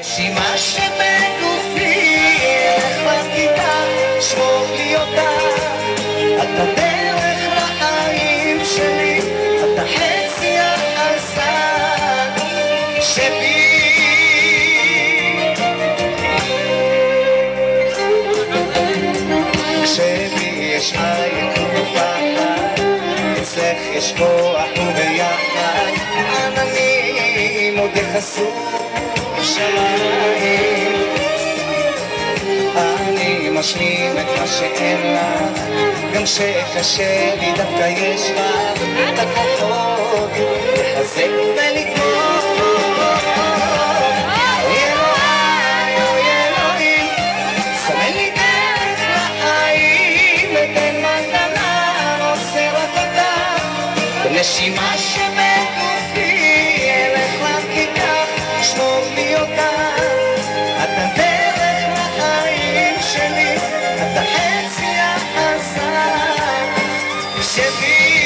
נשימה שבגופי, אלך לכיתה, שמור לי אותה. אתה דרך לחיים שלי, אתה חצי החזק שבי. כשבי יש עין ופחד, אצלך יש כוח וביחד, עננים עוד יחסו שמיים. אני משלים את מה שאין לך, גם שקשה לי דווקא יש לך את הכוחות לחזק ולתמוך. אלוהי, אוי אלוהים, סמן לי דרך לחיים, אתן מתנה עושה רק אותה. בנשימה שבגופי, אלך לכיתה, שמור לי אותה. אתה דרך לחיים שלי, אתה חצי החזק שבי.